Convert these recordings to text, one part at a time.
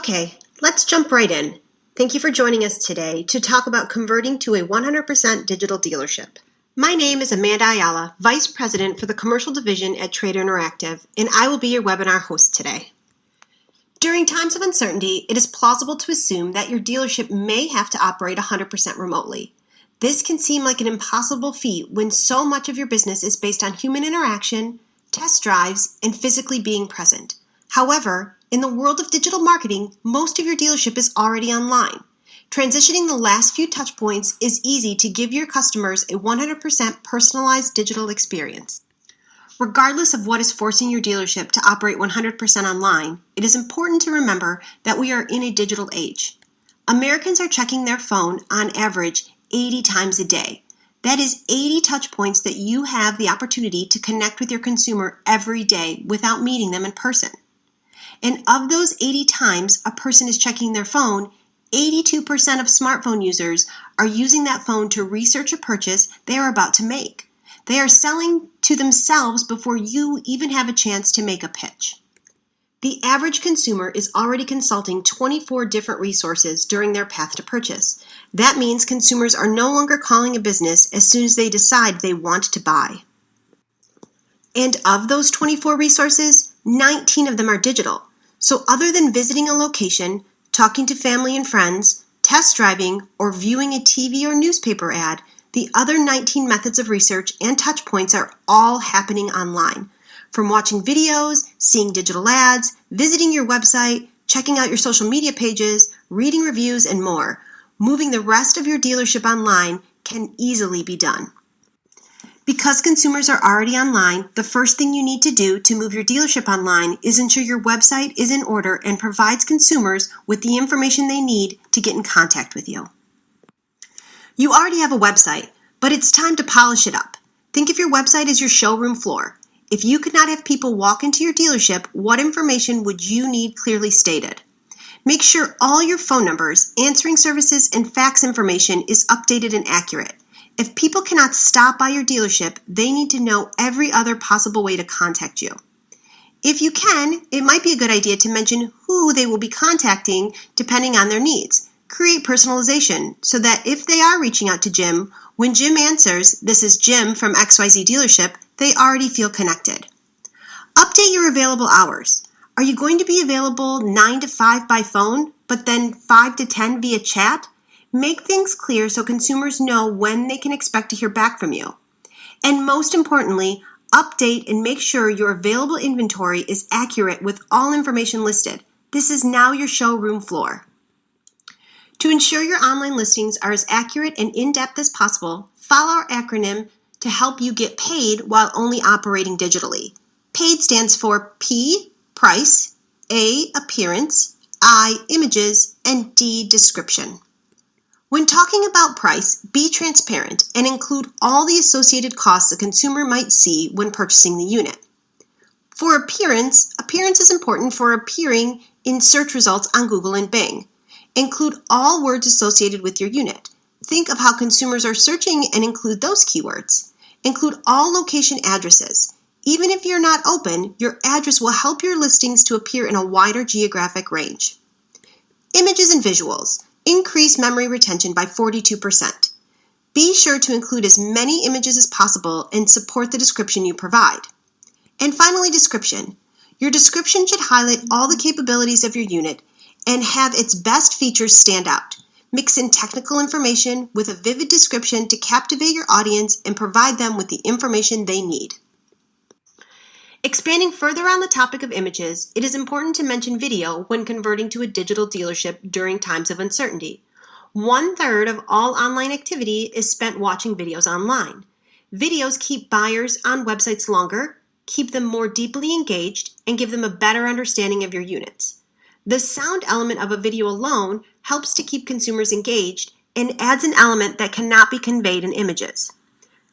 Okay, let's jump right in. Thank you for joining us today to talk about converting to a 100% digital dealership. My name is Amanda Ayala, Vice President for the Commercial Division at Trader Interactive, and I will be your webinar host today. During times of uncertainty, it is plausible to assume that your dealership may have to operate 100% remotely. This can seem like an impossible feat when so much of your business is based on human interaction, test drives, and physically being present. However, in the world of digital marketing, most of your dealership is already online. Transitioning the last few touchpoints is easy to give your customers a 100% personalized digital experience. Regardless of what is forcing your dealership to operate 100% online, it is important to remember that we are in a digital age. Americans are checking their phone on average 80 times a day. That is 80 touchpoints that you have the opportunity to connect with your consumer every day without meeting them in person. And of those 80 times a person is checking their phone, 82% of smartphone users are using that phone to research a purchase they are about to make. They are selling to themselves before you even have a chance to make a pitch. The average consumer is already consulting 24 different resources during their path to purchase. That means consumers are no longer calling a business as soon as they decide they want to buy. And of those 24 resources, 19 of them are digital. So other than visiting a location, talking to family and friends, test driving, or viewing a TV or newspaper ad, the other 19 methods of research and touch points are all happening online. From watching videos, seeing digital ads, visiting your website, checking out your social media pages, reading reviews, and more, moving the rest of your dealership online can easily be done. Because consumers are already online, the first thing you need to do to move your dealership online is ensure your website is in order and provides consumers with the information they need to get in contact with you. You already have a website, but it's time to polish it up. Think of your website as your showroom floor. If you could not have people walk into your dealership, what information would you need clearly stated? Make sure all your phone numbers, answering services, and fax information is updated and accurate. If people cannot stop by your dealership, they need to know every other possible way to contact you. If you can, it might be a good idea to mention who they will be contacting depending on their needs. Create personalization so that if they are reaching out to Jim, when Jim answers, "This is Jim from XYZ dealership," they already feel connected. Update your available hours. Are you going to be available 9 to 5 by phone, but then 5 to 10 via chat? Make things clear so consumers know when they can expect to hear back from you. And most importantly, update and make sure your available inventory is accurate with all information listed. This is now your showroom floor. To ensure your online listings are as accurate and in-depth as possible, follow our acronym to help you get paid while only operating digitally. PAID stands for P, price, A, appearance, I, images, and D, description. When talking about price, be transparent and include all the associated costs a consumer might see when purchasing the unit. For appearance is important for appearing in search results on Google and Bing. Include all words associated with your unit. Think of how consumers are searching and include those keywords. Include all location addresses. Even if you're not open, your address will help your listings to appear in a wider geographic range. Images and visuals. Increase memory retention by 42%. Be sure to include as many images as possible and support the description you provide. And finally, description. Your description should highlight all the capabilities of your unit and have its best features stand out. Mix in technical information with a vivid description to captivate your audience and provide them with the information they need. Expanding further on the topic of images, it is important to mention video when converting to a digital dealership during times of uncertainty. 1/3 of all online activity is spent watching videos online. Videos keep buyers on websites longer, keep them more deeply engaged, and give them a better understanding of your units. The sound element of a video alone helps to keep consumers engaged and adds an element that cannot be conveyed in images.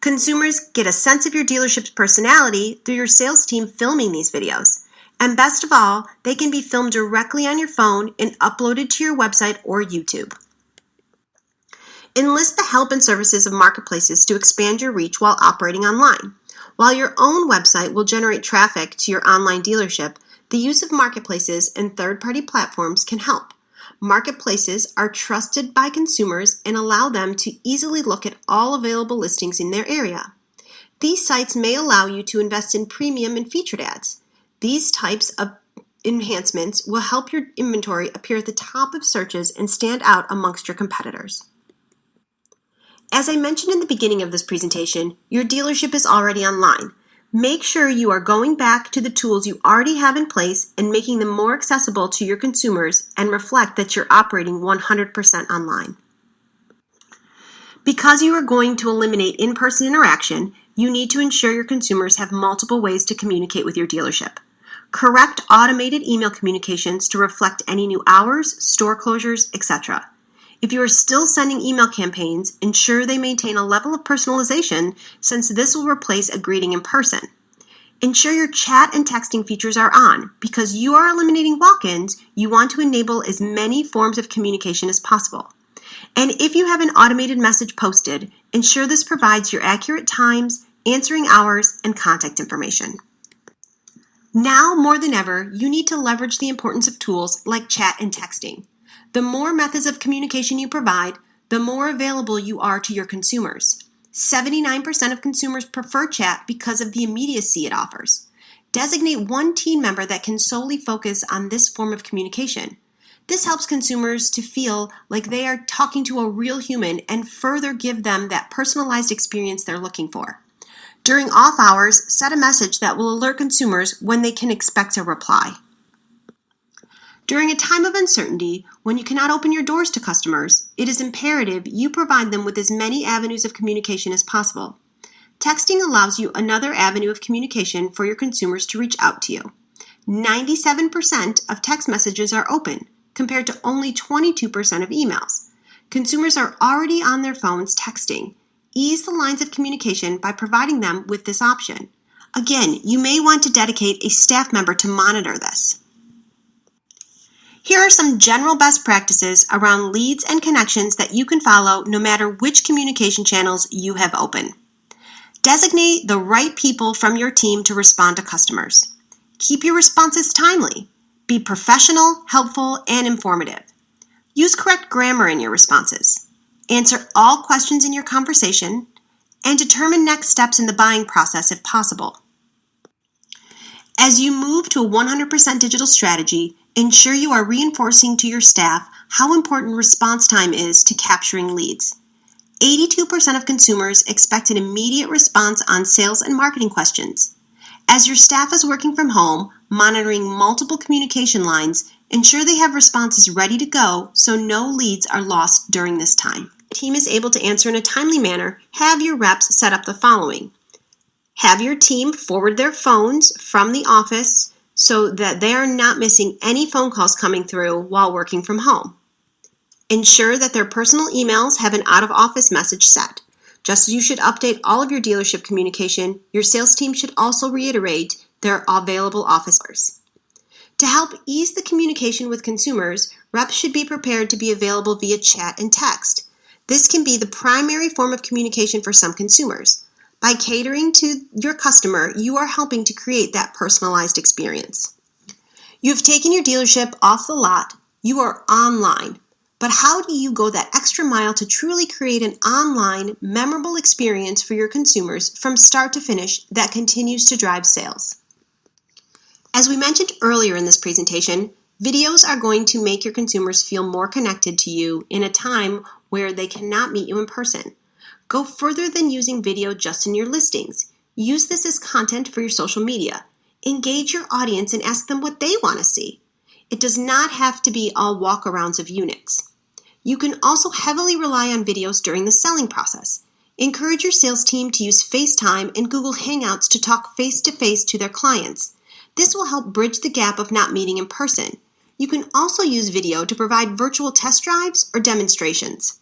Consumers get a sense of your dealership's personality through your sales team filming these videos. And best of all, they can be filmed directly on your phone and uploaded to your website or YouTube. Enlist the help and services of marketplaces to expand your reach while operating online. While your own website will generate traffic to your online dealership, The use of marketplaces and third-party platforms can help. Marketplaces are trusted by consumers and allow them to easily look at all available listings in their area. These sites may allow you to invest in premium and featured ads. These types of enhancements will help your inventory appear at the top of searches and stand out amongst your competitors. As I mentioned in the beginning of this presentation, your dealership is already online. Make sure you are going back to the tools you already have in place and making them more accessible to your consumers and reflect that you're operating 100% online. Because you are going to eliminate in-person interaction, you need to ensure your consumers have multiple ways to communicate with your dealership. Correct automated email communications to reflect any new hours, store closures, etc. If you are still sending email campaigns, ensure they maintain a level of personalization since this will replace a greeting in person. Ensure your chat and texting features are on. Because you are eliminating walk-ins, you want to enable as many forms of communication as possible. And if you have an automated message posted, ensure this provides your accurate times, answering hours, and contact information. Now more than ever, you need to leverage the importance of tools like chat and texting. The more methods of communication you provide, the more available you are to your consumers. 79% of consumers prefer chat because of the immediacy it offers. Designate one team member that can solely focus on this form of communication. This helps consumers to feel like they are talking to a real human and further give them that personalized experience they're looking for. During off hours, set a message that will alert consumers when they can expect a reply. During a time of uncertainty, when you cannot open your doors to customers, it is imperative you provide them with as many avenues of communication as possible. Texting allows you another avenue of communication for your consumers to reach out to you. 97% of text messages are open, compared to only 22% of emails. Consumers are already on their phones texting. Ease the lines of communication by providing them with this option. Again, you may want to dedicate a staff member to monitor this. Here are some general best practices around leads and connections that you can follow no matter which communication channels you have open. Designate the right people from your team to respond to customers. Keep your responses timely. Be professional, helpful, and informative. Use correct grammar in your responses. Answer all questions in your conversation, and determine next steps in the buying process if possible. As you move to a 100% digital strategy, ensure you are reinforcing to your staff how important response time is to capturing leads. 82% of consumers expect an immediate response on sales and marketing questions. As your staff is working from home, monitoring multiple communication lines, ensure they have responses ready to go so no leads are lost during this time. If the team is able to answer in a timely manner, have your reps set up the following. Have your team forward their phones from the office so that they are not missing any phone calls coming through while working from home. Ensure that their personal emails have an out-of-office message set. Just as you should update all of your dealership communication, your sales team should also reiterate their available office hours. To help ease the communication with consumers, reps should be prepared to be available via chat and text. This can be the primary form of communication for some consumers. By catering to your customer, you are helping to create that personalized experience. You've taken your dealership off the lot. You are online. But how do you go that extra mile to truly create an online, memorable experience for your consumers from start to finish that continues to drive sales? As we mentioned earlier in this presentation, videos are going to make your consumers feel more connected to you in a time where they cannot meet you in person. Go further than using video just in your listings. Use this as content for your social media. Engage your audience and ask them what they want to see. It does not have to be all walkarounds of units. You can also heavily rely on videos during the selling process. Encourage your sales team to use FaceTime and Google Hangouts to talk face-to-face to their clients. This will help bridge the gap of not meeting in person. You can also use video to provide virtual test drives or demonstrations.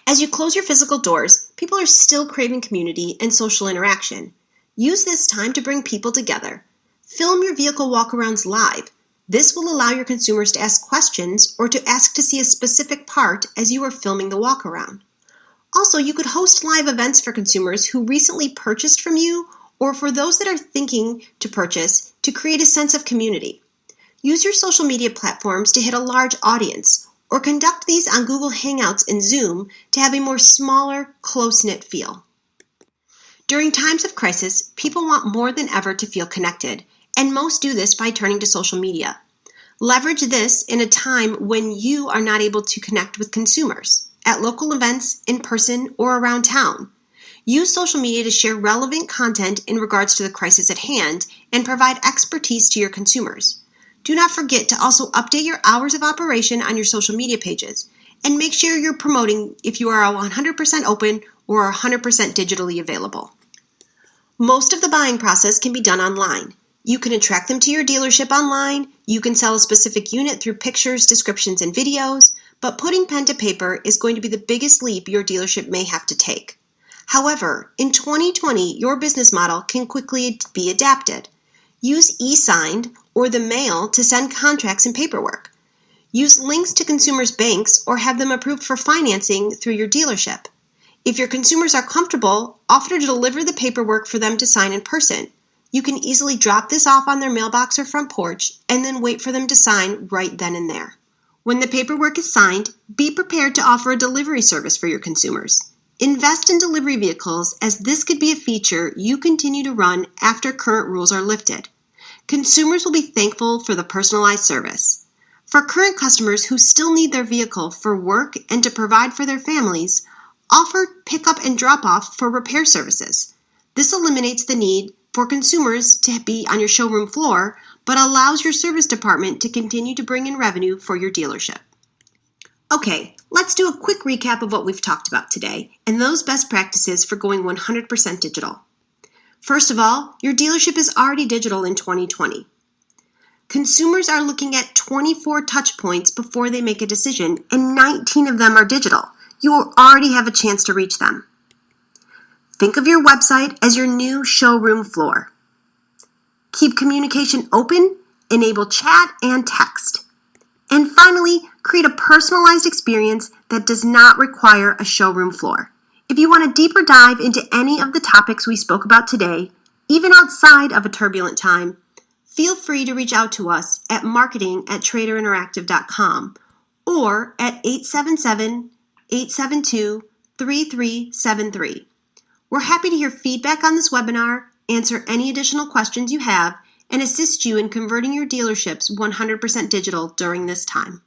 As you close your physical doors, people are still craving community and social interaction. Use this time to bring people together. Film your vehicle walkarounds live. This will allow your consumers to ask questions or to ask to see a specific part as you are filming the walkaround. Also, you could host live events for consumers who recently purchased from you or for those that are thinking to purchase, to create a sense of community. Use your social media platforms to hit a large audience, or conduct these on Google Hangouts and Zoom to have a more smaller, close-knit feel. During times of crisis, people want more than ever to feel connected, and most do this by turning to social media. Leverage this in a time when you are not able to connect with consumers, at local events, in person, or around town. Use social media to share relevant content in regards to the crisis at hand and provide expertise to your consumers. Do not forget to also update your hours of operation on your social media pages, and make sure you're promoting if you are 100% open or 100% digitally available. Most of the buying process can be done online. You can attract them to your dealership online, you can sell a specific unit through pictures, descriptions, and videos, but putting pen to paper is going to be the biggest leap your dealership may have to take. However, in 2020, your business model can quickly be adapted. Use e-signed or the mail to send contracts and paperwork. Use links to consumers' banks or have them approved for financing through your dealership. If your consumers are comfortable, offer to deliver the paperwork for them to sign in person. You can easily drop this off on their mailbox or front porch and then wait for them to sign right then and there. When the paperwork is signed, be prepared to offer a delivery service for your consumers. Invest in delivery vehicles, as this could be a feature you continue to run after current rules are lifted. Consumers will be thankful for the personalized service. For current customers who still need their vehicle for work and to provide for their families, offer pickup and drop-off for repair services. This eliminates the need for consumers to be on your showroom floor, but allows your service department to continue to bring in revenue for your dealership. Okay, let's do a quick recap of what we've talked about today and those best practices for going 100% digital. First of all, your dealership is already digital in 2020. Consumers are looking at 24 touchpoints before they make a decision, and 19 of them are digital. You will already have a chance to reach them. Think of your website as your new showroom floor. Keep communication open, enable chat and text. And finally, create a personalized experience that does not require a showroom floor. If you want a deeper dive into any of the topics we spoke about today, even outside of a turbulent time, feel free to reach out to us at marketing@traderinteractive.com or at 877-872-3373. We're happy to hear feedback on this webinar, answer any additional questions you have, and assist you in converting your dealerships 100% digital during this time.